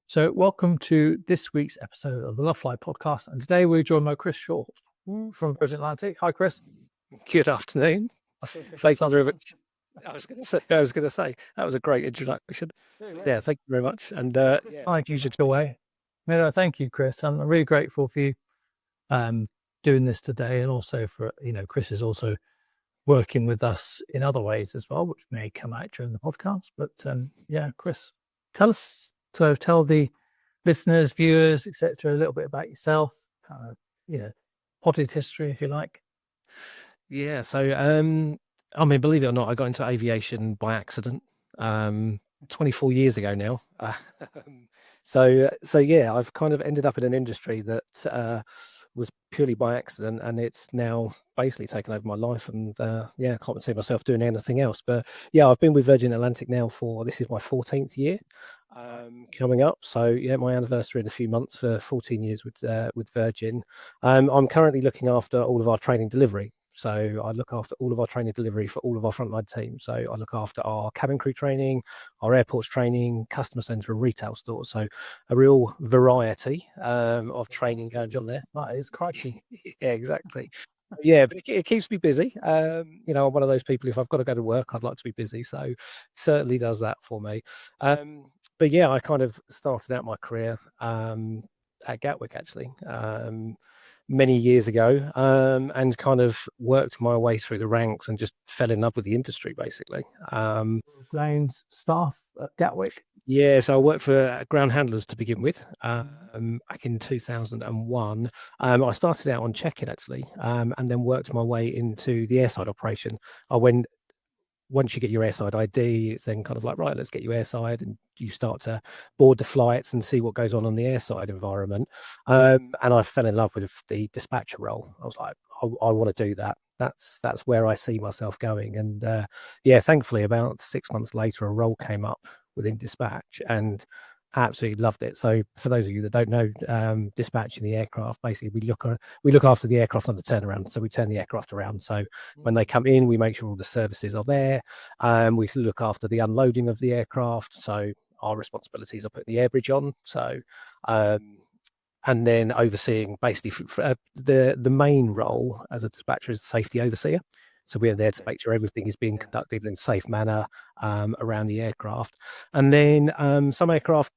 So, welcome to this week's episode of the Lovefly podcast. And today we're joined by Chris Short from Virgin Atlantic. Hi, Chris. Good afternoon. I think Thank you very much. I was going to say that was a great introduction. Yeah, thank you very much. And thank you, Joy. No, thank you, Chris. I'm really grateful for you doing this today, and also for Chris is also working with us in other ways as well, which may come out during the podcast. But yeah, Chris, tell the listeners, viewers, etc., a little bit about yourself, potted history, if you like. Yeah, so I mean, believe it or not, I got into aviation by accident 24 years ago now. So yeah, I've kind of ended up in an industry that was purely by accident, and it's now basically taken over my life. And yeah, I can't see myself doing anything else. But yeah, I've been with Virgin Atlantic now this is my 14th year coming up. So yeah, my anniversary in a few months for 14 years with Virgin. I'm currently looking after all of our training delivery. So I look after all of our training delivery for all of our frontline teams. So I look after our cabin crew training, our airports training, customer centre and retail stores. So a real variety of training going on there. That is crikey. Yeah, exactly. Yeah, but it keeps me busy. I'm one of those people, if I've got to go to work, I'd like to be busy. So it certainly does that for me. But yeah, I kind of started out my career at Gatwick, actually. Many years ago, and kind of worked my way through the ranks and just fell in love with the industry, basically. Grounds staff at Gatwick. Yeah, so I worked for ground handlers to begin with back in 2001. I started out on check-in, actually, and then worked my way into the airside operation. Once you get your airside ID, it's then kind of like, right, let's get you airside, and you start to board the flights and see what goes on the airside environment. And I fell in love with the dispatcher role. I was like, I want to do that. That's where I see myself going. And yeah, thankfully, about 6 months later, a role came up within dispatch, and absolutely loved it. So for those of you that don't know, dispatching the aircraft, basically we look after the aircraft on the turnaround. So we turn the aircraft around. So when they come in, we make sure all the services are there. We look after the unloading of the aircraft. So our responsibilities are putting the air bridge on. So and then overseeing basically the main role as a dispatcher is safety overseer. So we're there to make sure everything is being conducted in a safe manner around the aircraft. And then some aircraft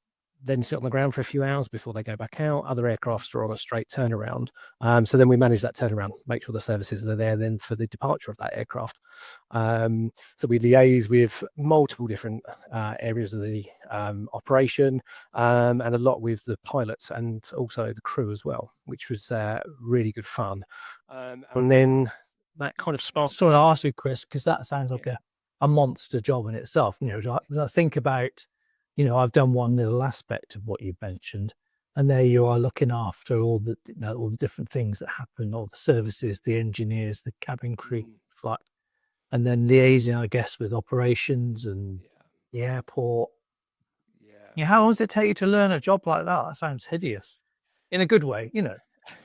then sit on the ground for a few hours before they go back out. Other aircraft are on a straight turnaround. So then we manage that turnaround, make sure the services are there then for the departure of that aircraft. So we liaise with multiple different areas of the operation and a lot with the pilots and also the crew as well, which was really good fun. And then that kind of sparked. So I asked you, Chris, because that sounds like a monster job in itself. When I think about, I've done one little aspect of what you've mentioned, and there you are looking after all the different things that happen, all the services, the engineers, the cabin crew, flight, and then liaising, I guess, with operations and the airport. Yeah. How long does it take you to learn a job like that? That sounds hideous, in a good way,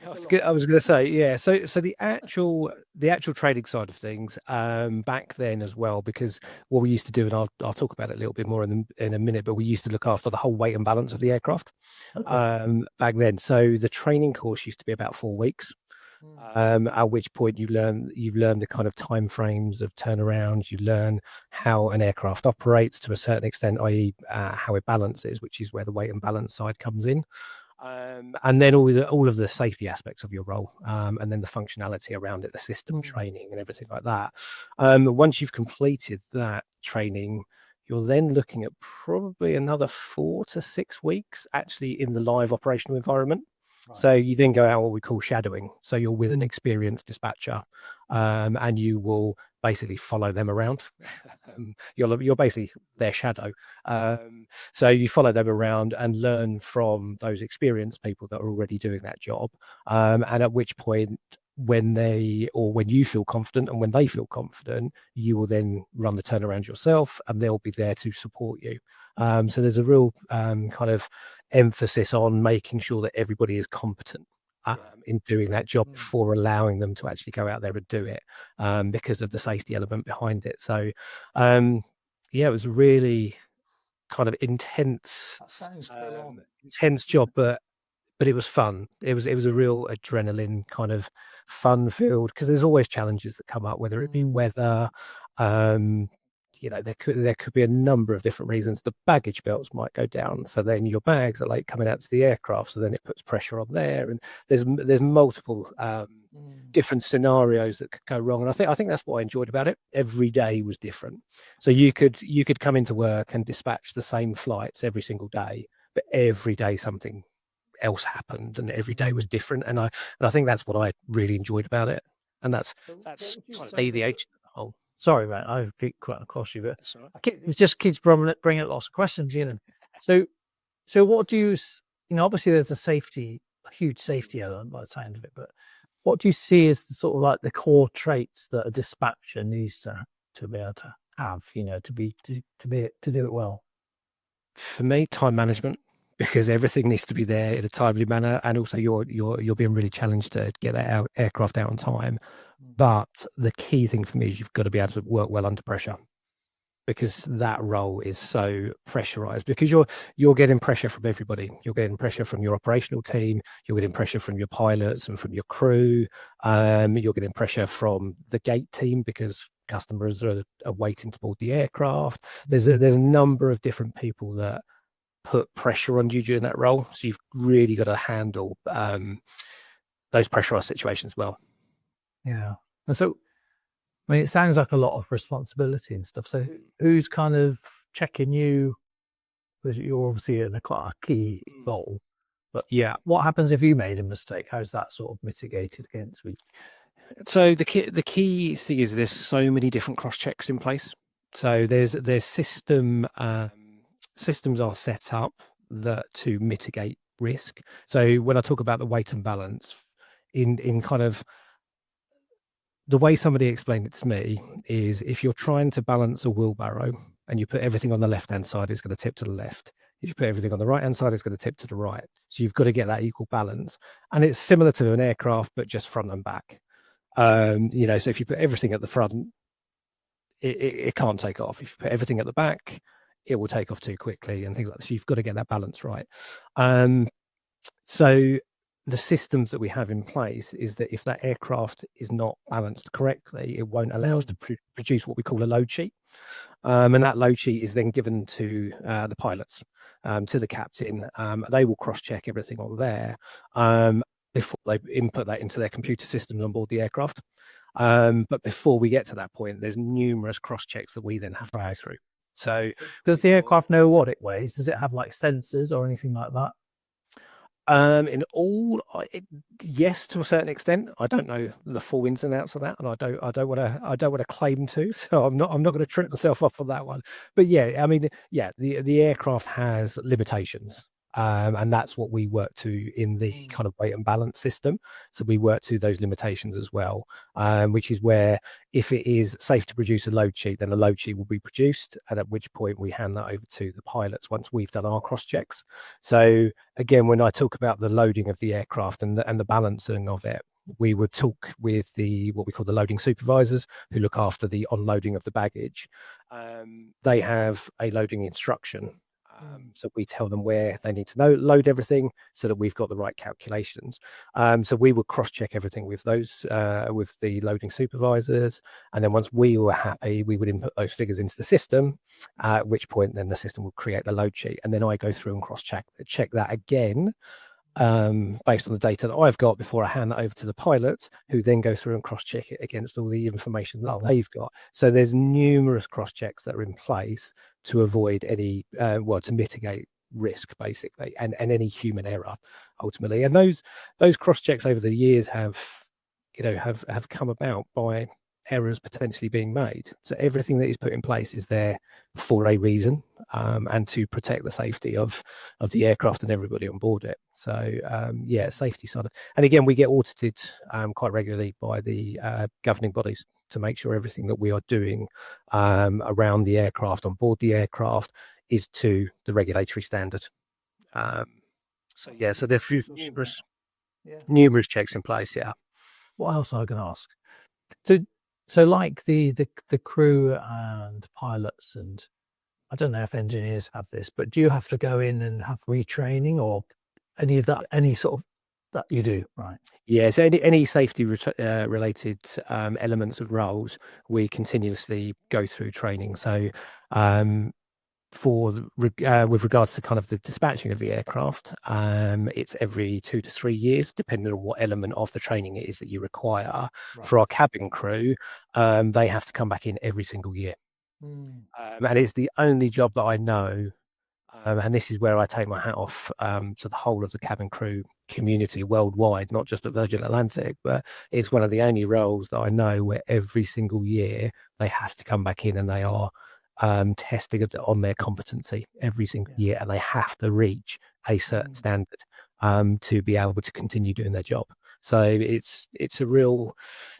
I was going to say, yeah. So the actual trading side of things back then as well, because what we used to do, and I'll talk about it a little bit more in a minute, but we used to look after the whole weight and balance of the aircraft back then. So the training course used to be about 4 weeks. At which point you learn the kind of time frames of turnarounds. You learn how an aircraft operates to a certain extent, i.e., how it balances, which is where the weight and balance side comes in. And then all of the safety aspects of your role, and then the functionality around it, the system training and everything like that. Once you've completed that training, you're then looking at probably another 4 to 6 weeks actually in the live operational environment. Right. So you then go out what we call shadowing. So you're with an experienced dispatcher, and you will basically follow them around. You're basically their shadow. So you follow them around and learn from those experienced people that are already doing that job. And at which point, when you feel confident and when they feel confident, you will then run the turnaround yourself, and they'll be there to support you. So there's a real kind of emphasis on making sure that everybody is competent in doing that job before allowing them to actually go out there and do it, because of the safety element behind it. So yeah, it was really kind of intense, Sounds full on. intense job, but it was fun. It was a real adrenaline kind of fun filled, because there's always challenges that come up, whether it be weather. Um, there could be a number of different reasons. The baggage belts might go down, so then your bags are late coming out to the aircraft, so then it puts pressure on there, and there's multiple different scenarios that could go wrong. And I think that's what I enjoyed about it. Every day was different, so you could come into work and dispatch the same flights every single day, but every day something else happened, and every day was different. And I think that's what I really enjoyed about it. And that's kind of aviation as a whole. Sorry, man, I keep cutting across you, but That's all right. it just keeps bringing up lots of questions, you know. So what do you, obviously there's a huge safety element by the sound of it, but what do you see as the sort of like the core traits that a dispatcher needs to be able to have, to do it well? For me, time management, because everything needs to be there in a timely manner, and also you're being really challenged to get that aircraft out on time. But the key thing for me is you've got to be able to work well under pressure, because that role is so pressurized, because you're getting pressure from everybody. You're getting pressure from your operational team, you're getting pressure from your pilots and from your crew, you're getting pressure from the gate team because customers are waiting to board the aircraft. There's a number of different people that put pressure on you during that role, so you've really got to handle those pressurized situations well. Yeah. And so, I mean, it sounds like a lot of responsibility and stuff. So who's kind of checking you? Because you're obviously in quite a key role. But Yeah. what happens if you made a mistake? How's that sort of mitigated against me? So the key thing is there's so many different cross checks in place. So there's systems are set up to mitigate risk. So when I talk about the weight and balance, in kind of the way somebody explained it to me is, if you're trying to balance a wheelbarrow and you put everything on the left hand side, it's going to tip to the left. If you put everything on the right hand side, it's going to tip to the right. So you've got to get that equal balance. And it's similar to an aircraft, but just front and back. So if you put everything at the front, it can't take off. If you put everything at the back, it will take off too quickly and things like that. So you've got to get that balance right. So the systems that we have in place is that if that aircraft is not balanced correctly, it won't allow us to produce what we call a load sheet. And that load sheet is then given to the pilots, to the captain. They will cross-check everything on there before they input that into their computer systems on board the aircraft. But before we get to that point, there's numerous cross-checks that we then have to go through. So does the aircraft know what it weighs? Does it have like sensors or anything like that? Yes, to a certain extent. I don't know the full ins and outs of that, and I don't want to claim to. So I'm not going to trip myself up on that one. But yeah, I mean, yeah, the aircraft has limitations. And that's what we work to in the kind of weight and balance system. So we work to those limitations as well, which is where, if it is safe to produce a load sheet, then a load sheet will be produced, and at which point we hand that over to the pilots once we've done our cross checks. So again, when I talk about the loading of the aircraft and the balancing of it, we would talk with what we call the loading supervisors, who look after the unloading of the baggage. They have a loading instruction. So we tell them where they need to load everything so that we've got the right calculations. So we would cross-check everything with those, with the loading supervisors. And then once we were happy, we would input those figures into the system, at which point then the system will create the load sheet. And then I go through and check that again, based on the data that I've got, before I hand that over to the pilots, who then go through and cross-check it against all the information that they've got. So there's numerous cross-checks that are in place to avoid any, to mitigate risk, basically, and any human error ultimately. And those cross-checks over the years have come about by errors potentially being made. So everything that is put in place is there for a reason, and to protect the safety of the aircraft and everybody on board it. So safety side and again, we get audited quite regularly by the governing bodies to make sure everything that we are doing around the aircraft, on board the aircraft, is to the regulatory standard. So there's numerous checks in place. Yeah. What else are I going to ask? So like the crew and pilots and I don't know if engineers have this, but do you have to go in and have retraining or any of that, any sort of that you do? Right. Yeah, so any safety related elements of roles, we continuously go through training. So, um, with regards to kind of the dispatching of the aircraft, it's every 2 to 3 years, depending on what element of the training it is that you require. Right. For our cabin crew, they have to come back in every single year, Mm. and it's the only job that I know. And this is where I take my hat off to the whole of the cabin crew community worldwide, not just at Virgin Atlantic, but it's one of the only roles that I know where every single year they have to come back in and they are testing on their competency every single Yeah. year, and they have to reach a certain standard to be able to continue doing their job. So it's a real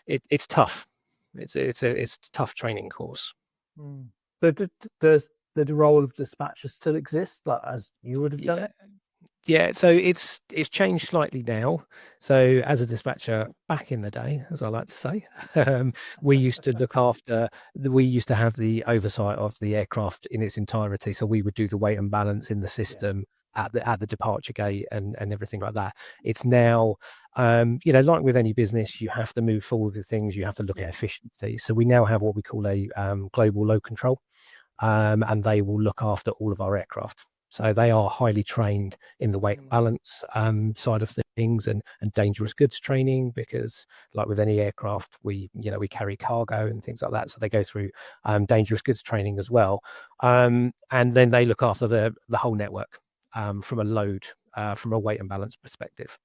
it's tough. It's a tough training course. Mm. But does the role of dispatcher still exist, like as you would have done Yeah. it? Yeah, so it's changed slightly now. So as a dispatcher back in the day, as I like to say, we used to look after we used to have the oversight of the aircraft in its entirety. So we would do the weight and balance in the Yeah. system at the departure gate and everything like that. It's now like with any business, you have to move forward with things, you have to look at Yeah. efficiency. So we now have what we call a global load control, and they will look after all of our aircraft. So they are highly trained in the weight and balance side of things and dangerous goods training, because like with any aircraft, we carry cargo and things like that. So they go through dangerous goods training as well. And then they look after the whole network from a load, from a weight and balance perspective.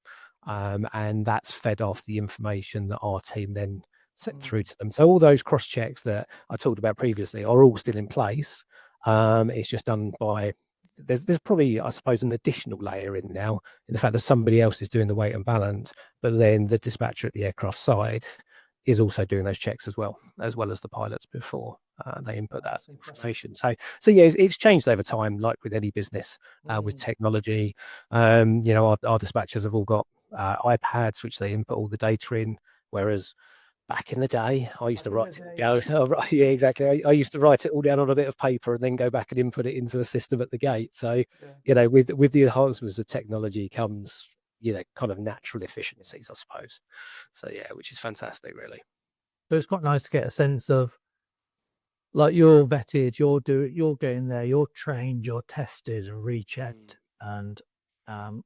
And that's fed off the information that our team then sent through to them. So all those cross checks that I talked about previously are all still in place. It's just done by there's probably, I suppose, an additional layer in now in the fact that somebody else is doing the weight and balance, but then the dispatcher at the aircraft side is also doing those checks as well as the pilots before they input that That's impressive. information. So yeah, it's changed over time, like with any business, with technology. Our dispatchers have all got iPads which they input all the data in, whereas back in the day, I used to Back in the write it all day. down. Oh, right, yeah, exactly. I used to write it all down on a bit of paper and then go back and input it into a system at the gate. So, Yeah. with the enhancements of technology comes, kind of natural efficiencies, I suppose. So yeah, which is fantastic, really. So it's quite nice to get a sense of, like, you're vetted, you're getting there, you're trained, you're tested and rechecked, and um,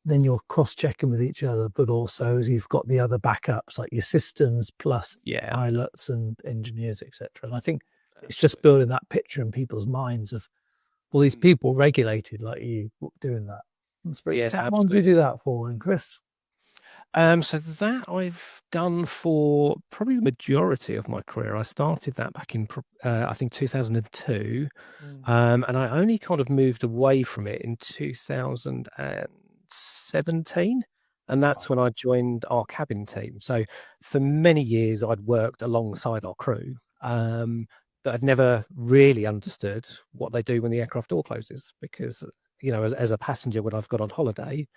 then you're cross-checking with each other, but also you've got the other backups like your systems plus Yeah, pilots and engineers, etc. And I think it's just absolutely. building that picture in people's minds of all these people regulated like you doing that. That's pretty. Yeah, How long do you absolutely. do that for, and Chris? So that I've done for probably the majority of my career. I started that back in, I think, 2002. And I only kind of moved away from it in 2017. And that's Right. when I joined our cabin team. So for many years, I'd worked alongside our crew, but I'd never really understood what they do when the aircraft door closes. Because, as a passenger, when I've got on holiday,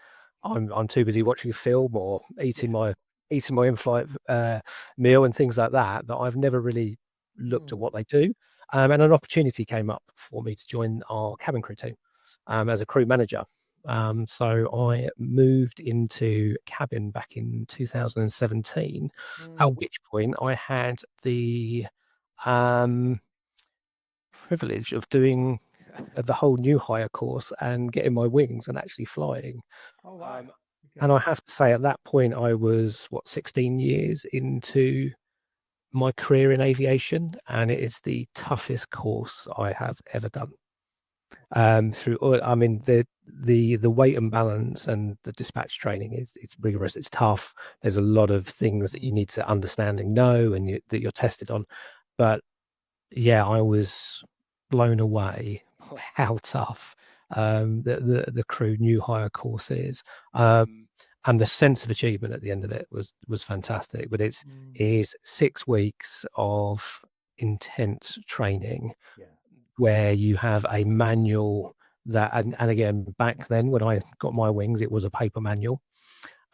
I'm too busy watching a film or Yeah. eating my in-flight meal and things like that, that I've never really looked at what they do. And an opportunity came up for me to join our cabin crew team as a crew manager. So I moved into cabin back in 2017, at which point I had the um, privilege of doing the whole new hire course and getting my wings and actually flying. Oh wow. Um, Okay. and I have to say, at that point, I was 16 years into my career in aviation, and it is the toughest course I have ever done. Through all, I mean, the weight and balance and the dispatch training is it's rigorous. It's tough. There's a lot of things that you need to understand and know, and that you're tested on. But yeah, I was blown away by how tough the crew new hire course is, and the sense of achievement at the end of it was fantastic. But it is 6 weeks of intense training Yeah. where you have a manual that, and again, back then when I got my wings, it was a paper manual,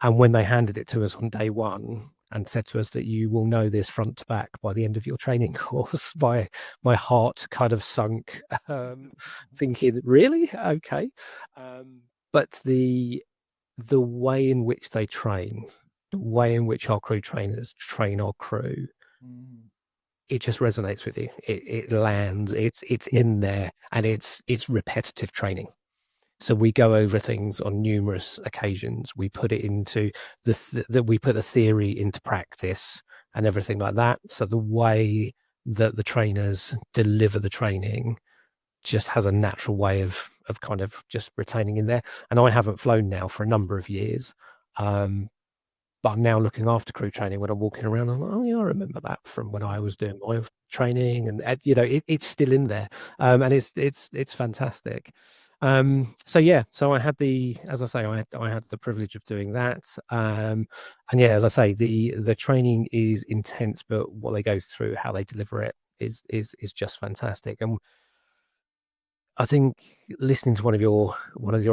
and when they handed it to us on day one, and said to us that you will know this front to back by the end of your training course. My heart kind of sunk, thinking, really? Okay. But the way in which they train, the way in which our crew trainers train our crew, it just resonates with you. It lands. It's in there, and it's repetitive training. So we go over things on numerous occasions. We put it into we put the theory into practice and everything like that. So the way that the trainers deliver the training just has a natural way of kind of just retaining in there. And I haven't flown now for a number of years. But I'm now looking after crew training when I'm walking around. I'm like, oh yeah, I remember that from when I was doing my training, and it's still in there, and it's fantastic. So yeah, so I had as I say, I had the privilege of doing that, and yeah, as I say, the training is intense, but what they go through, how they deliver it, is just fantastic. And I think listening to one of your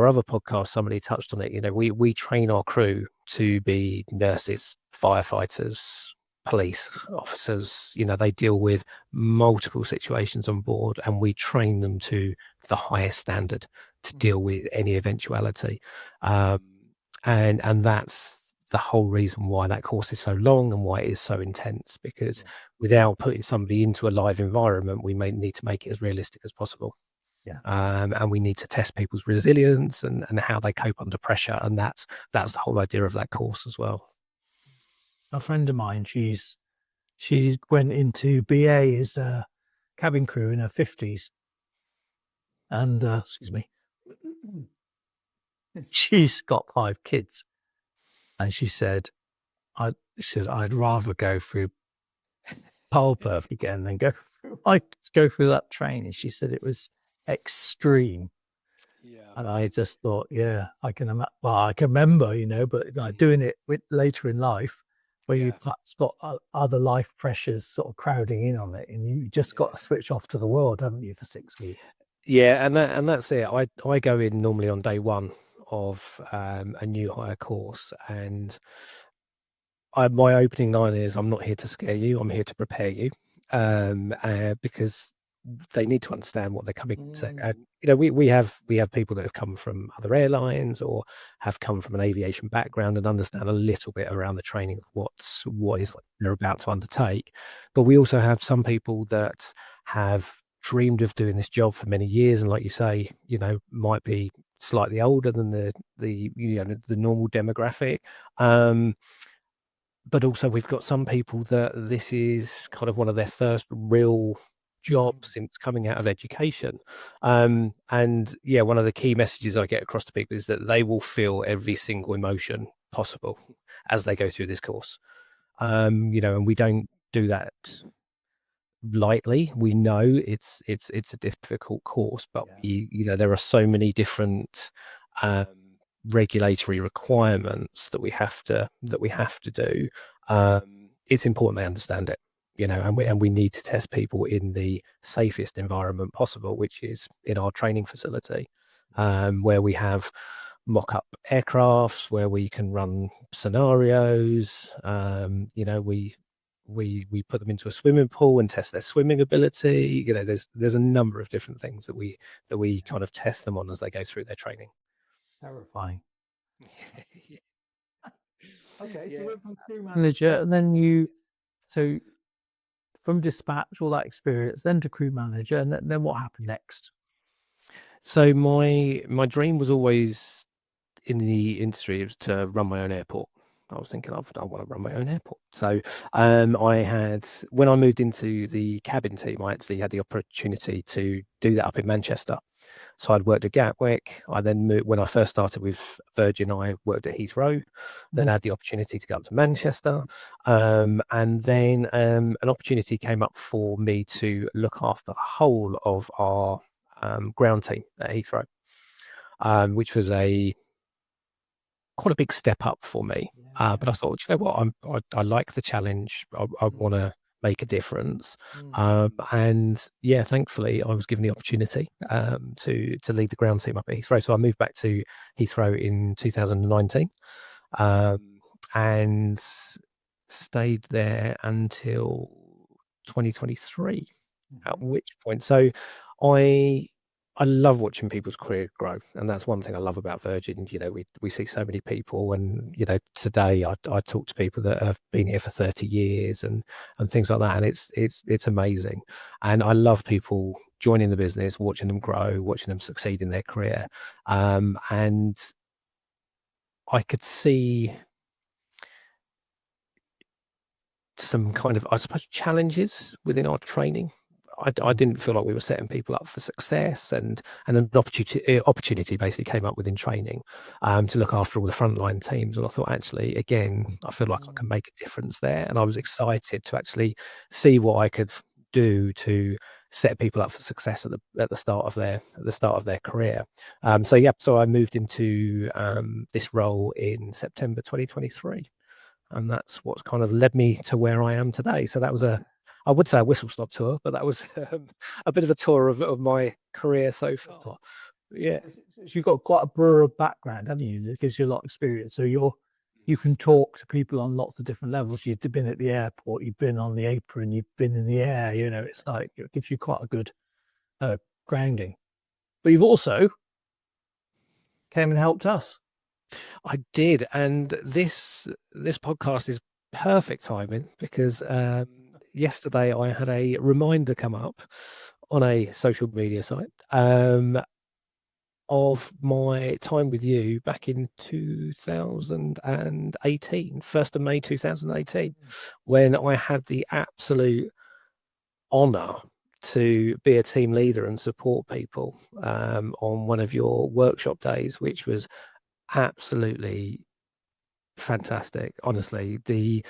other podcasts, somebody touched on it. We train our crew to be nurses, firefighters, police officers. They deal with multiple situations on board, and we train them to the highest standard to deal with any eventuality. And that's the whole reason why that course is so long and why it is so intense, because without putting somebody into a live environment, we may need to make it as realistic as possible. And we need to test people's resilience and how they cope under pressure, and that's the whole idea of that course as well. A friend of mine, she went into BA as a cabin crew in her 50s, and excuse me, she's got 5 kids, and she said, I'd rather go through childbirth again than go through that training. She said it was extreme. And I just thought, yeah, I can remember, but doing it later in life, where you perhaps got other life pressures sort of crowding in on it, and you just got to switch off to the world, haven't you, for 6 weeks? Yeah, and that's it. I go in normally on day one of a new hire course, and my opening line is, I'm not here to scare you, I'm here to prepare you, because they need to understand what they're coming to. And we have people that have come from other airlines or have come from an aviation background and understand a little bit around the training of what is they're about to undertake. But we also have some people that have dreamed of doing this job for many years, and like you say, might be slightly older than the normal demographic. But also we've got some people that this is kind of one of their first real jobs since coming out of education. And yeah, one of the key messages I get across to people is that they will feel every single emotion possible as they go through this course. And we don't do that lightly. We know it's a difficult course, but there are so many different regulatory requirements that we have to do. It's important they understand it, and we need to test people in the safest environment possible, which is in our training facility, where we have mock-up aircrafts, where we can run scenarios. We put them into a swimming pool and test their swimming ability. There's a number of different things that we kind of test them on as they go through their training. Terrifying. Okay, so we're from crew manager, and then so from dispatch, all that experience, then to crew manager, and then what happened next? So my dream was always in the industry, it was to run my own airport. I was thinking, I want to run my own airport. So when I moved into the cabin team, I actually had the opportunity to do that up in Manchester. So I'd worked at Gatwick. I then moved, when I first started with Virgin, I worked at Heathrow, then had the opportunity to go up to Manchester. And then an opportunity came up for me to look after the whole of our ground team at Heathrow, which was quite a big step up for me. But I thought, you know what, I like the challenge. I want to make a difference. And yeah, thankfully I was given the opportunity to lead the ground team up at Heathrow. So I moved back to Heathrow in 2019. And stayed there until 2023. At Mhm. which point, so I I love watching people's career grow, and that's one thing I love about Virgin. You know, we see so many people, and you know, today I talk to people that have been here for 30 years and things like that, and it's amazing. And I love people joining the business, watching them grow, watching them succeed in their career. And I could see some kind of, I suppose, challenges within our training. I Mhm. didn't feel like we were setting people up for success, and an opportunity basically came up within training to look after all the frontline teams. And I thought, actually, again, I feel like I can make a difference there. And I was excited to actually see what I could do to set people up for success at the start of their career. So I moved into this role in September 2023, and that's what's kind of led me to where I am today. So that was I would say a whistle stop tour, but that was a bit of a tour of my career so far. Yeah. You've got quite a broad background, haven't you? That gives you a lot of experience. So you can talk to people on lots of different levels. You've been at the airport, you've been on the apron, you've been in the air. You know, it's like it gives you quite a good uh, grounding. But you've also came and helped us. I did, and this podcast is perfect timing because yesterday I had a reminder come up on a social media site of my time with you back in 2018, 1st of May 2018, when I had the absolute honor to be a team leader and support people on one of your workshop days, which was absolutely fantastic. Honestly, the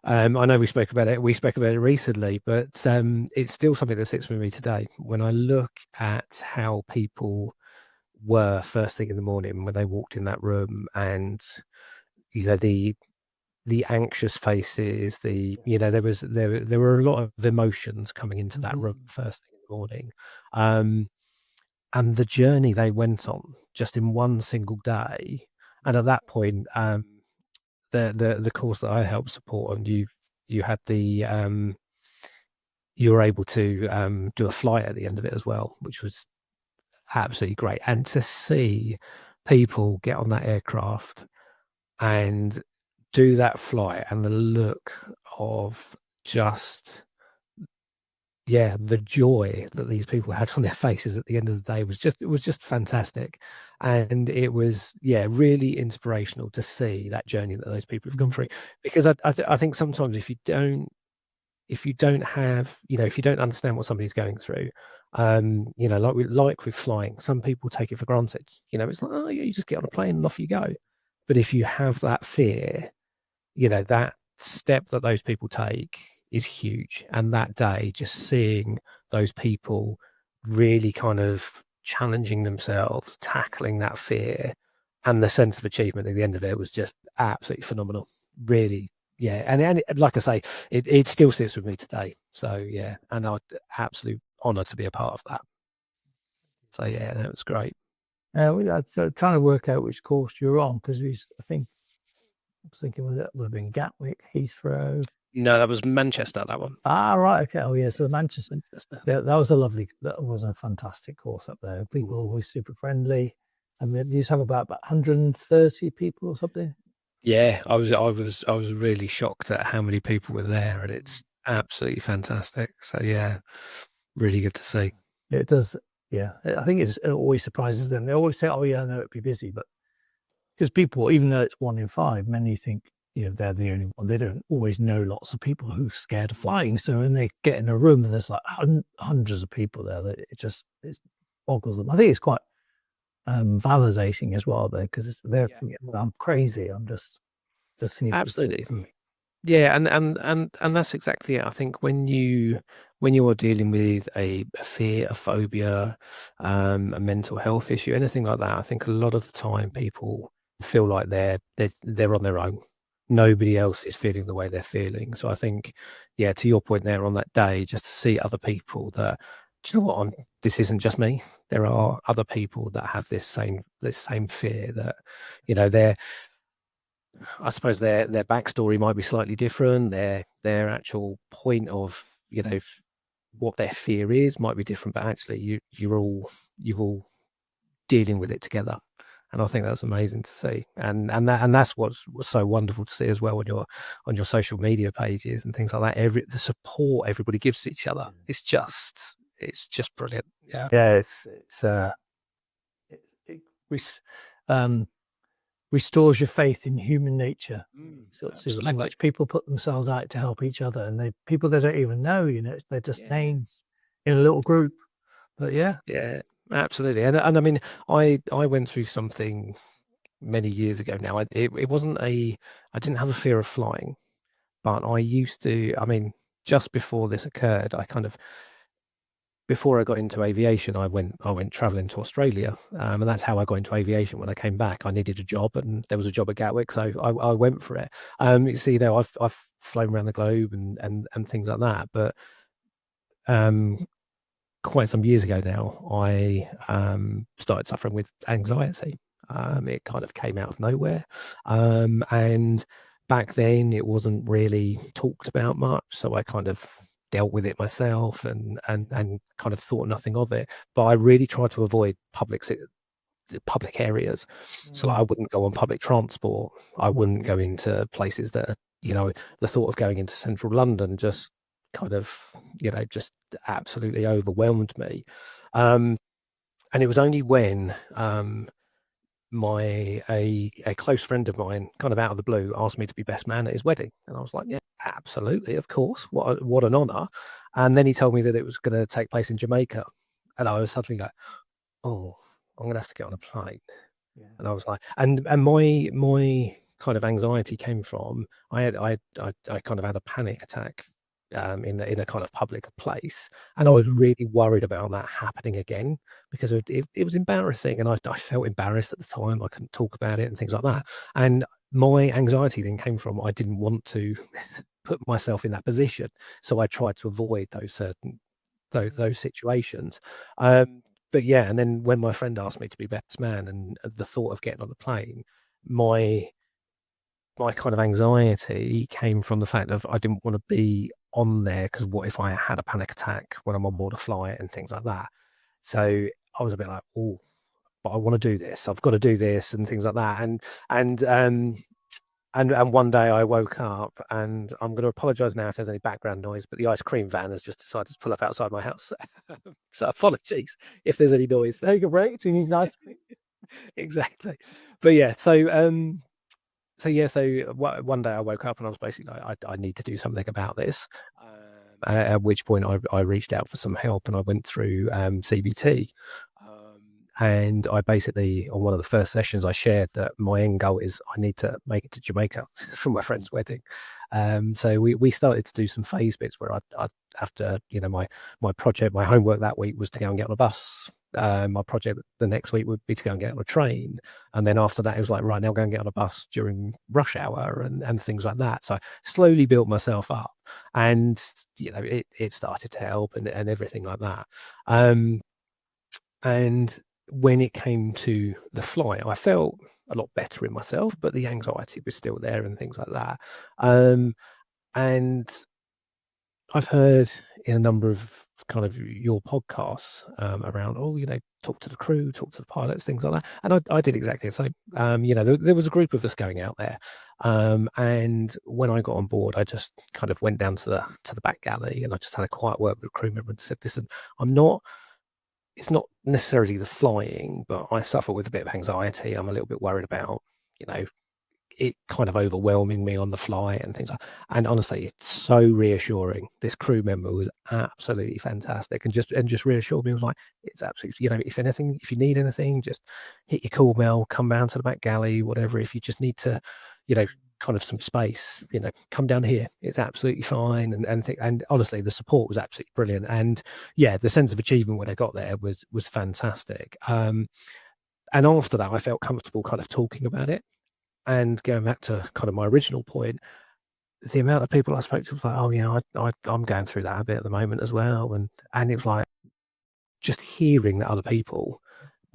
I know we spoke about it recently, but it's still something that sits with me today when I look at how people were first thing in the morning when they walked in that room, and you know, the anxious faces, there were a lot of emotions coming into that room Mhm. first thing in the morning. um and the journey they went on just in one single day. And at that point, the course that I helped support, and you had you were able to do a flight at the end of it as well, which was absolutely great. And to see people get on that aircraft and do that flight, and the look of just, yeah, the joy that these people had on their faces at the end of the day was just fantastic. And it was, yeah, really inspirational to see that journey that those people have gone through. Because I think sometimes if you don't have, if you don't understand what somebody's going through, like with flying, some people take it for granted. It's like, oh yeah, you just get on a plane and off you go. But if you have that fear, that step that those people take is huge. And that day, just seeing those people really kind of challenging themselves, tackling that fear, and the sense of achievement at the end of it was just absolutely phenomenal. Really, yeah. And like I say, it still sits with me today. So yeah, and I absolute honor to be a part of that. So yeah, that was great. We had trying to work out which course you're on because I was thinking would have been Gatwick, Heathrow. No, that was Manchester, that one. Ah, right, okay. Oh, yeah. So Manchester. Manchester. Yeah, that was a fantastic course up there. People were always super friendly. I mean, you used to have about 130 people or something. Yeah, I was really shocked at how many people were there, and it's absolutely fantastic. So yeah, really good to see. It does. Yeah, I think it always surprises them. They always say, "Oh, yeah, I know it'd be busy," but because people, even though it's one in five, many think they're the only one. They don't always know lots of people who are scared of flying. So when they get in a room and there's like hundreds of people there, that it boggles them. I think it's quite validating as well, though, because they're Yeah, thinking, well, I'm crazy. I'm just need to sort absolutely. of. Yeah, and that's exactly it. I think when you are dealing with a fear, a phobia, a mental health issue, anything like that, I think a lot of the time people feel like they're on their own. Nobody else is feeling the way they're feeling. So I think, yeah, to your point there on that day, just to see other people that, do you know what? This isn't just me. There are other people that have this same fear that, they're I suppose their backstory might be slightly different. Their actual point of, what their fear is might be different, but actually you're all dealing with it together. And I think that's amazing to see. And that's what's so wonderful to see as well on your social media pages and things like that. The support everybody gives to each other. It's just brilliant. Yeah. Yeah, it restores your faith in human nature. So Absolutely. how much people put themselves out to help each other, and people they don't even know, they're just Yeah. names in a little group. But yeah, Yeah, absolutely. And I mean, I went through something many years ago now. It wasn't I didn't have a fear of flying, but I used to, I mean, just before this occurred, before I got into aviation, I went traveling to Australia, and that's how I got into aviation. When I came back, I needed a job, and there was a job at Gatwick, so I went for it. So I've flown around the globe and things like that, but um, quite some years ago now, I started suffering with anxiety. It kind of came out of nowhere, and back then it wasn't really talked about much, so I kind of dealt with it myself and kind of thought nothing of it. But I really tried to avoid public areas. So I wouldn't go on public transport. I wouldn't go into places that, the thought of going into central London just kind of, just absolutely overwhelmed me. And it was only when a close friend of mine, kind of out of the blue, asked me to be best man at his wedding, and I was like, yeah, absolutely, of course, what an honor. And then he told me that it was going to take place in Jamaica, and I was suddenly like, oh, I'm gonna have to get on a plane. And I was like, and my kind of anxiety came from I kind of had a panic attack in a kind of public place, and I was really worried about that happening again because it was embarrassing, and I felt embarrassed at the time. I couldn't talk about it and things like that. And my anxiety then came from I didn't want to put myself in that position, so I tried to avoid those situations. But yeah, and then when my friend asked me to be best man, and the thought of getting on the plane, my kind of anxiety came from the fact of I didn't want to be on there because what if I had a panic attack when I'm on board a flight and things like that. So I was a bit like, oh, but I want to do this. I've got to do this and things like that. And and one day I woke up, and I'm going to apologise now if there's any background noise, but the ice cream van has just decided to pull up outside my house. So apologies if there's any noise. take a break. Do you need ice cream? Exactly. But yeah, one day I woke up and I was basically like, I need to do something about this. At which point I reached out for some help, and I went through CBT. And I basically, on one of the first sessions, I shared that my end goal is I need to make it to Jamaica for my friend's wedding. So we started to do some phase bits where I'd have to, my project, my homework that week was to go and get on a bus. My project the next week would be to go and get on a train. And then after that, it was like, right, now go and get on a bus during rush hour and things like that. So I slowly built myself up, and, it started to help and everything like that. And when it came to the flight, I felt a lot better in myself, but the anxiety was still there and things like that. And I've heard in a number of kind of your podcasts around, talk to the crew, talk to the pilots, things like that. And I did exactly the same. There was a group of us going out there. And when I got on board, I just kind of went down to the back galley, and I just had a quiet word with a crew member and said, listen, it's not necessarily the flying, but I suffer with a bit of anxiety. I'm a little bit worried about, it kind of overwhelming me on the flight and things like that. And honestly, it's so reassuring. This crew member was absolutely fantastic, and just reassured me. It was like, it's absolutely, if you need anything, just hit your call bell, come down to the back galley, whatever. If you just need to, kind of some space, come down here. It's absolutely fine. And honestly, the support was absolutely brilliant. And yeah, the sense of achievement when I got there was fantastic. And after that, I felt comfortable kind of talking about it. And going back to kind of my original point, the amount of people I spoke to was like, oh yeah, I'm going through that a bit at the moment as well. And it was like, just hearing that other people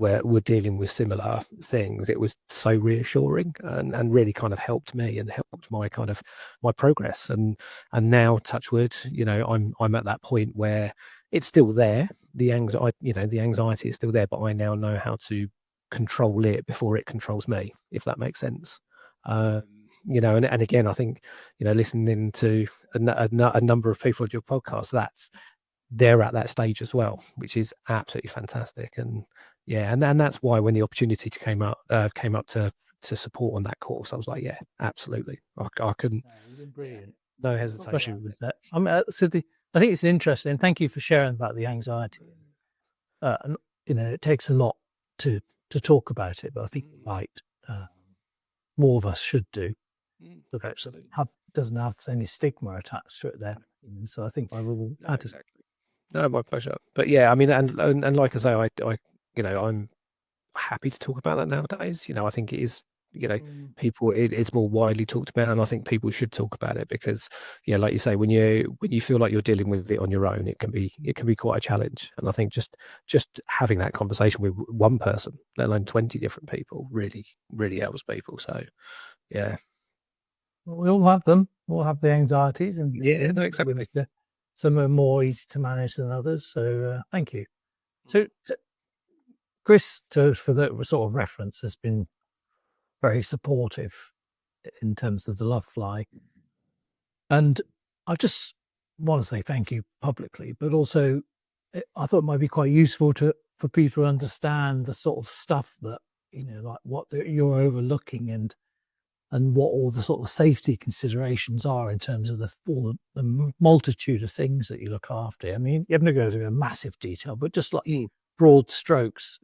were dealing with similar things, it was so reassuring and really kind of helped me and helped my kind of my progress. And now, touch wood, I'm at that point where it's still there. The anxiety is still there, but I now know how to control it before it controls me, if that makes sense. Um, and again, I think, listening to a number of people at your podcast, they're at that stage as well, which is absolutely fantastic. And yeah, and that's why when the opportunity came up to support on that course, I was like, yeah, absolutely. I couldn't. You've been brilliant. No Especially hesitation. with that. I mean, I think it's interesting. Thank you for sharing about the anxiety. And it takes a lot to talk about it, but I think you're right. More of us should do. Look, actually, doesn't have any stigma attached to it then. So I think I will add it. Exactly. No, my pleasure. But yeah, I mean, and like I say, I'm happy to talk about that nowadays. I think it is, people, it's more widely talked about, and I think people should talk about it because, yeah, like you say, when you feel like you're dealing with it on your own, it can be quite a challenge. And I think just having that conversation with one person, let alone 20 different people, really, really helps people. So, yeah. Well, we all have them. We all have the anxieties, and Yeah, no, exactly. Some are more easy to manage than others. So thank you. So Chris, for the sort of reference, has been very supportive in terms of the Lovefly, and I just want to say thank you publicly, but also I thought it might be quite useful for people to understand the sort of stuff that like what you're overlooking and what all the sort of safety considerations are in terms of all the multitude of things that you look after. I mean, you haven't to go into a massive detail, but just like broad strokes,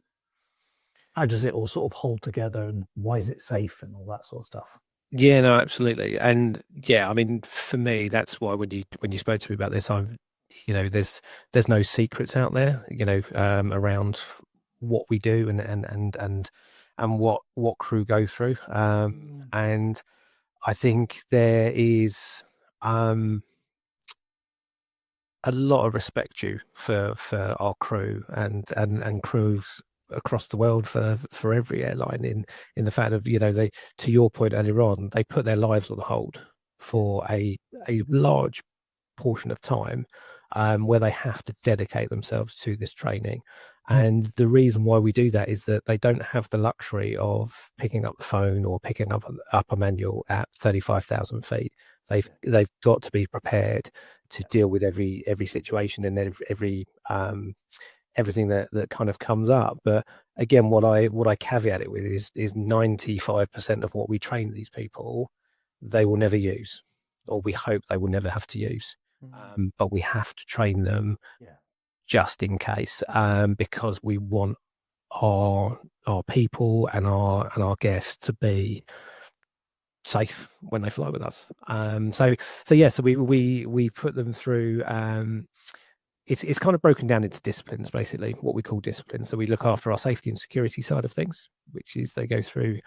how does it all sort of hold together and why is it safe and all that sort of stuff? Yeah, no, absolutely. And yeah, I mean, for me, that's why when you spoke to me about this, there's no secrets out there, around what we do and what crew go through. And I think there is a lot of respect due for our crew and crews across the world for every airline in the fact of, they, to your point earlier on, they put their lives on hold for a large portion of time, where they have to dedicate themselves to this training. And the reason why we do that is that they don't have the luxury of picking up the phone or picking up a manual at 35,000 feet. They've got to be prepared to deal with every situation and every everything that kind of comes up. But again, what I caveat it with is 95% of what we train these people, they will never use, or we hope they will never have to use. But we have to train them just in case, because we want our people and our guests to be safe when they fly with us. So we put them through. It's kind of broken down into disciplines, basically what we call disciplines. So we look after our safety and security side of things, which is they go through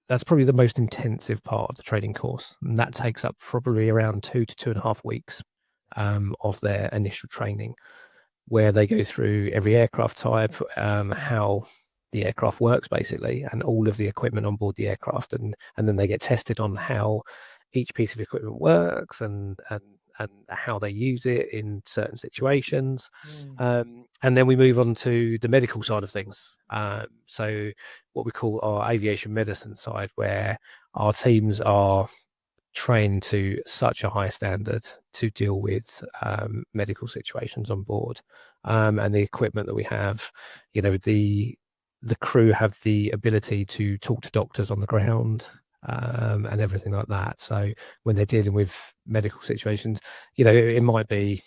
that's probably the most intensive part of the training course, and that takes up probably around 2 to 2.5 weeks of their initial training, where they go through every aircraft type, how the aircraft works basically, and all of the equipment on board the aircraft, and then they get tested on how each piece of equipment works and how they use it in certain situations. And then we move on to the medical side of things. So what we call our aviation medicine side, where our teams are trained to such a high standard to deal with medical situations on board, and the equipment that we have, the crew have the ability to talk to doctors on the ground, and everything like that. So when they're dealing with medical situations, it might be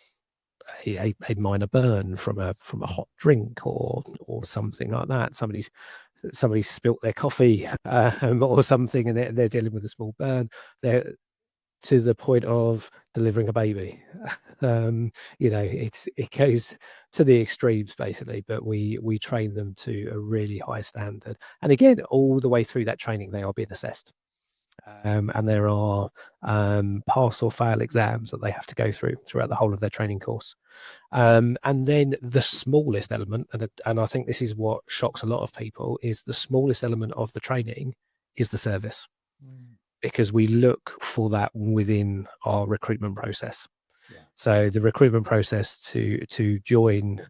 a minor burn from a hot drink or something like that. Somebody spilt their coffee, or something, and they're dealing with a small burn. They're to the point of delivering a baby. It goes to the extremes basically, but we train them to a really high standard. And again, all the way through that training, they are being assessed. and there are pass or fail exams that they have to go through throughout the whole of their training course. And then the smallest element, and I think this is what shocks a lot of people, is the smallest element of the training is the service, because we look for that within our recruitment process. Yeah. So the recruitment process to join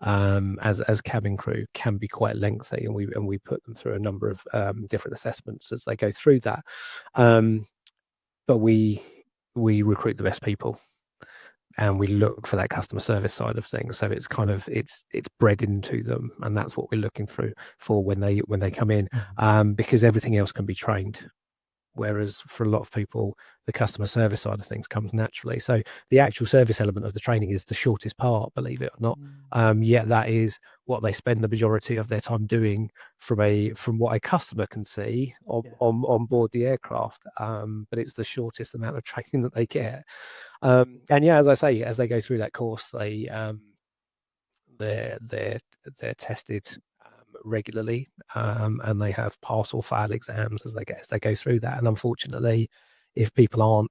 as cabin crew can be quite lengthy, and we put them through a number of different assessments as they go through that. But we recruit the best people, and we look for that customer service side of things. So it's kind of it's bred into them, and that's what we're looking for when they come in, because everything else can be trained. Whereas for a lot of people, the customer service side of things comes naturally. So the actual service element of the training is the shortest part, believe it or not. Yet that is what they spend the majority of their time doing from what a customer can see on board the aircraft. But it's the shortest amount of training that they get. And yeah, as I say, as they go through that course, they're tested regularly, and they have pass or fail exams as they go through that. And unfortunately, if people aren't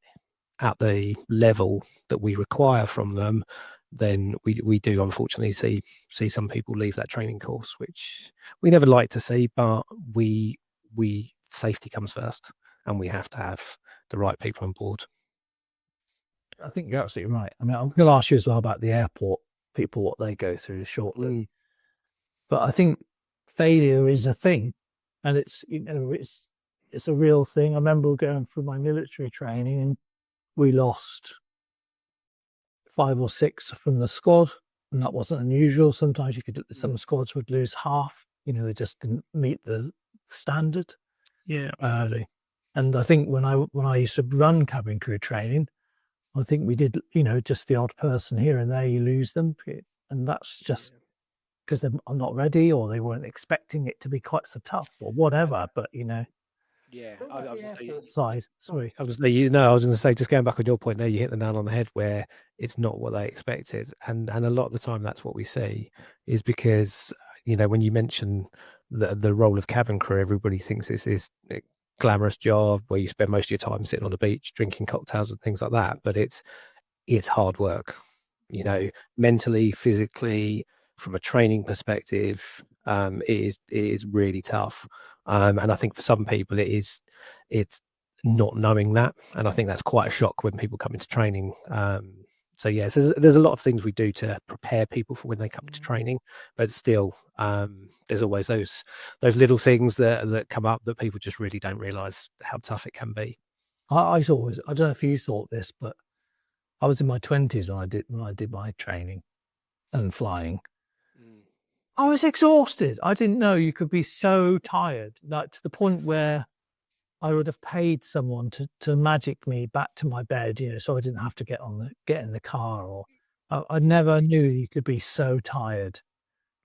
at the level that we require from them, then we do unfortunately see some people leave that training course, which we never like to see. But we safety comes first, and we have to have the right people on board. I think you're absolutely right. I mean, I'm going to ask you as well about the airport people, what they go through shortly. But I think failure is a thing, and it's it's a real thing. I remember going through my military training, and we lost 5 or 6 from the squad, and that wasn't unusual. Sometimes some squads would lose half. They just didn't meet the standard. Yeah. Early. And I think when I used to run cabin crew training, I think we did, just the odd person here and there, you lose them. And that's just because they're not ready, or they weren't expecting it to be quite so tough, or whatever. But, Yeah, side. Sorry. I was going to say, just going back on your point there, you hit the nail on the head where it's not what they expected. And a lot of the time that's what we see, is because, when you mention the role of cabin crew, everybody thinks it's this glamorous job where you spend most of your time sitting on the beach, drinking cocktails and things like that. But it's hard work, mentally, physically, from a training perspective. It is really tough. And I think for some people it's not knowing that. And I think that's quite a shock when people come into training. So yes, there's a lot of things we do to prepare people for when they come to training, but still, there's always those little things that come up that people just really don't realize how tough it can be. I don't know if you thought this, but I was in my 20s when I did my training and flying. I was exhausted. I didn't know you could be so tired, like to the point where I would have paid someone to magic me back to my bed, so I didn't have to get in the car. Or I never knew you could be so tired.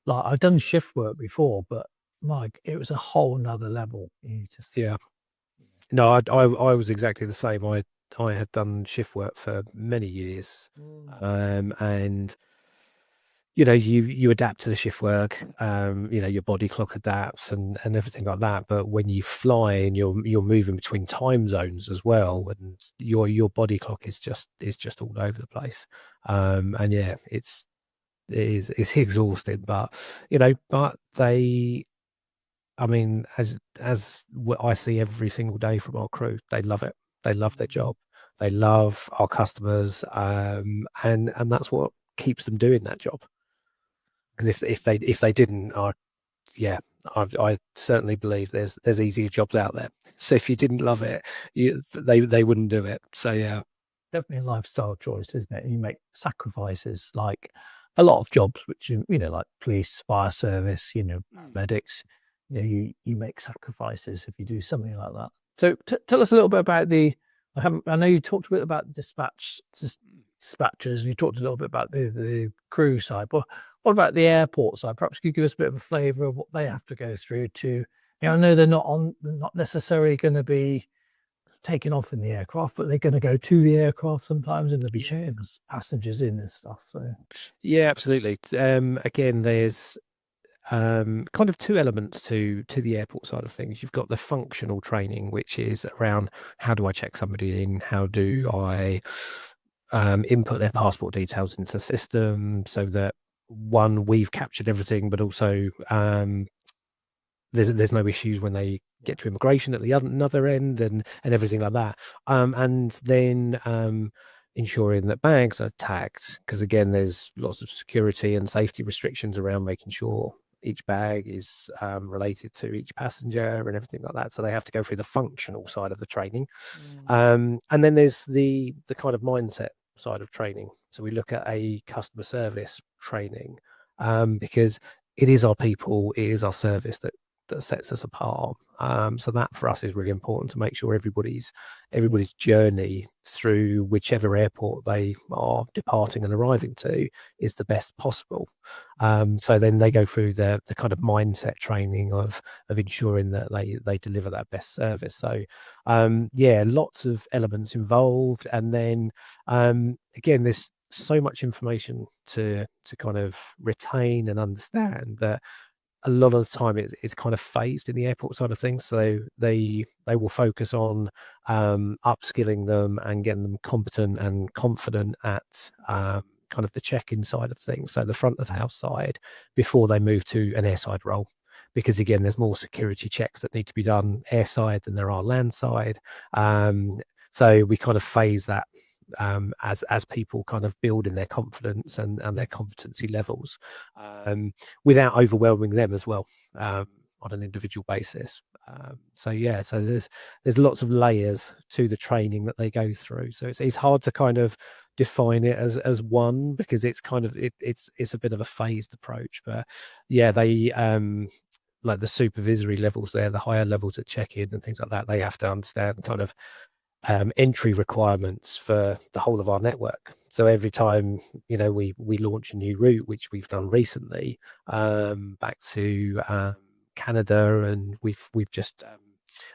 Like, I've done shift work before, but it was a whole nother level. Yeah. No, I was exactly the same. I had done shift work for many years, and you adapt to the shift work. Your body clock adapts and everything like that. But when you fly and you're moving between time zones as well, and your body clock is just all over the place. And yeah, it's exhausting, but they. I mean, as what I see every single day from our crew, they love it. They love their job. They love our customers, and that's what keeps them doing that job. Because if they didn't, I certainly believe there's easier jobs out there. So if you didn't love it, they wouldn't do it. So yeah, definitely a lifestyle choice, isn't it? You make sacrifices, like a lot of jobs, which like police, fire service, medics. You make sacrifices if you do something like that. So tell us a little bit about I know you talked a bit about dispatchers, and you talked a little bit about the crew side, but what about the airport side? Perhaps you could give us a bit of a flavour of what they have to go through to. I know they're not necessarily going to be taking off in the aircraft, but they're going to go to the aircraft sometimes, and there'll be passengers in and stuff. So yeah, absolutely. Again, there's kind of two elements to the airport side of things. You've got the functional training, which is around how do I check somebody in? How do I input their passport details into the system so that one, we've captured everything, but also there's no issues when they get to immigration at the other end and everything like that. And then ensuring that bags are tagged, because again, there's lots of security and safety restrictions around making sure each bag is related to each passenger and everything like that. So they have to go through the functional side of the training. And then there's the kind of mindset side of training. So we look at a customer service training, because it is our people, it is our service that sets us apart. So that for us is really important, to make sure everybody's journey through whichever airport they are departing and arriving to is the best possible. So then they go through the kind of mindset training of ensuring that they deliver that best service. So yeah, lots of elements involved. And then again, there's so much information to kind of retain and understand that a lot of the time it's kind of phased in the airport side of things. So they will focus on upskilling them and getting them competent and confident at kind of the check-in side of things, so the front of the house side, before they move to an airside role. Because again, there's more security checks that need to be done airside than there are landside. So we kind of phase that as people kind of build in their confidence and their competency levels, without overwhelming them as well, on an individual basis. So yeah, so there's lots of layers to the training that they go through. So it's hard to kind of define it as one, because it's kind of it's a bit of a phased approach. But yeah, they like the supervisory levels there, the higher levels at check-in and things like that, they have to understand kind of entry requirements for the whole of our network. So every time, you know, we launch a new route, which we've done recently, back to Canada, and we've just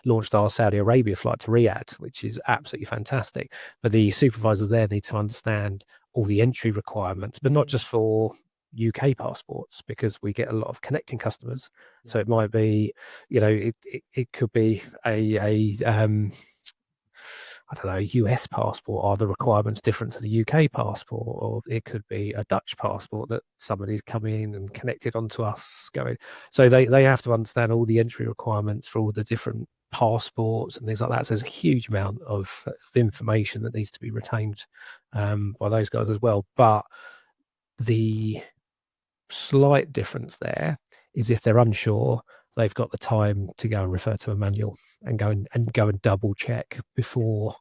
launched our Saudi Arabia flight to Riyadh, which is absolutely fantastic. But the supervisors there need to understand all the entry requirements, but not just for UK passports, because we get a lot of connecting customers. So it might be, you know, it could be a I don't know, US passport. Are the requirements different to the UK passport? Or it could be a Dutch passport that somebody's coming in and connected onto us going. So they have to understand all the entry requirements for all the different passports and things like that. So there's a huge amount of information that needs to be retained by those guys as well. But the slight difference there is, if they're unsure, they've got the time to go and refer to a manual and go and double check before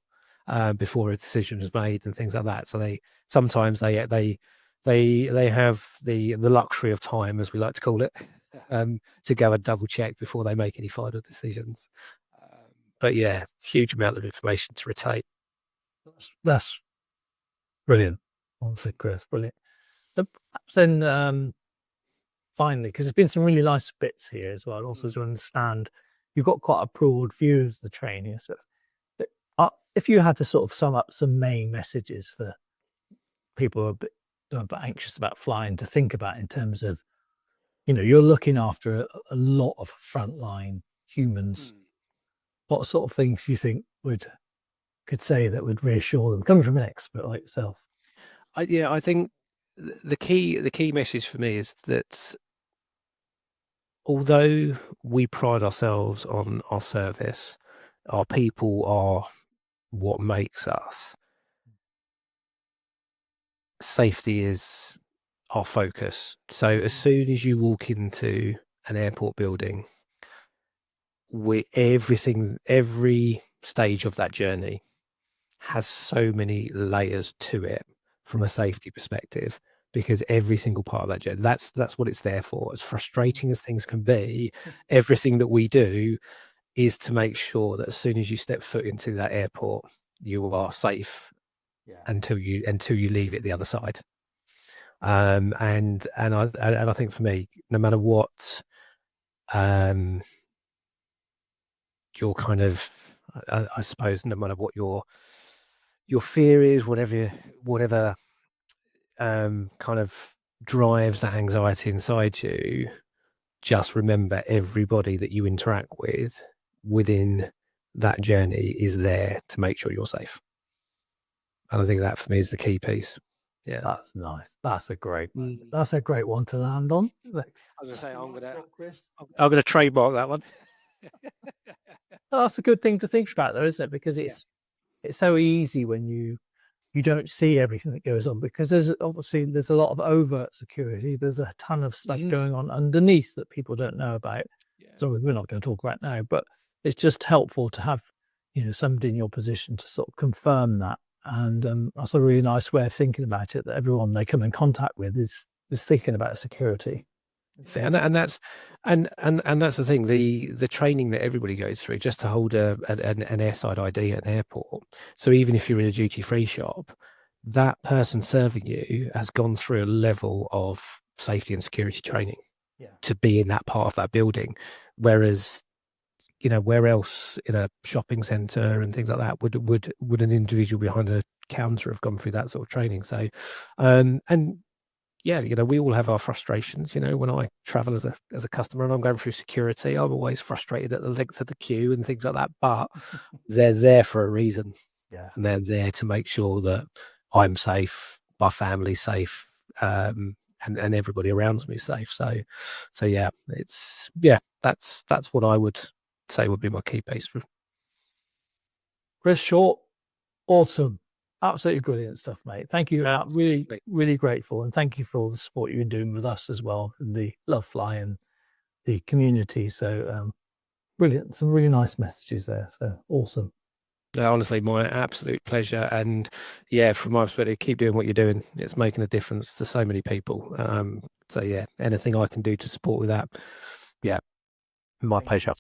a decision is made and things like that. So they sometimes they have the luxury of time, as we like to call it, to go and double check before they make any final decisions. But yeah, huge amount of information to retain. That's brilliant. Honestly, Chris, brilliant. Perhaps then, finally, because there's been some really nice bits here as well. Also, to understand, you've got quite a broad view of the training. So, if you had to sort of sum up some main messages for people who are a bit anxious about flying to think about, in terms of, you know, you're looking after a lot of frontline humans. What sort of things do you think could say that would reassure them, coming from an expert like yourself? I think the key message for me is that although we pride ourselves on our service, our people are what makes us. Safety is our focus. So as soon as you walk into an airport building, every stage of that journey has so many layers to it from a safety perspective, because every single part of that journey, that's what it's there for. As frustrating as things can be, everything that we do is to make sure that as soon as you step foot into that airport, you are safe until you leave it the other side. And I think for me, no matter what your kind of, I suppose, no matter what your fear is, whatever kind of drives that anxiety inside you, just remember everybody that you interact with within that journey is there to make sure you're safe. And I think that for me is the key piece. Yeah. That's nice. That's a great one to land on. I was gonna say I'm gonna trademark that one. That's a good thing to think about, though, isn't it? Because it's so easy when you don't see everything that goes on, because there's a lot of overt security. There's a ton of stuff going on underneath that people don't know about. So we're not going to talk about now, but it's just helpful to have, somebody in your position to sort of confirm that. And that's a really nice way of thinking about it, that everyone they come in contact with is thinking about security. And that's the thing. The training that everybody goes through just to hold an airside ID at an airport. So even if you're in a duty-free shop, that person serving you has gone through a level of safety and security training to be in that part of that building. Whereas, where else in a shopping centre and things like that would an individual behind a counter have gone through that sort of training? So, and yeah, we all have our frustrations. When I travel as a customer and I'm going through security, I'm always frustrated at the length of the queue and things like that. But they're there for a reason, and they're there to make sure that I'm safe, my family's safe, and everybody around me is safe. So yeah, that's what I would say would be my key piece. Chris Short, awesome. Absolutely brilliant stuff, mate. Thank you. Really, really grateful. And thank you for all the support you've been doing with us as well, and the Lovefly and the community. So brilliant. Some really nice messages there. So awesome. Honestly, my absolute pleasure. And yeah, from my perspective, keep doing what you're doing. It's making a difference to so many people. So yeah, anything I can do to support with that, yeah, my pleasure.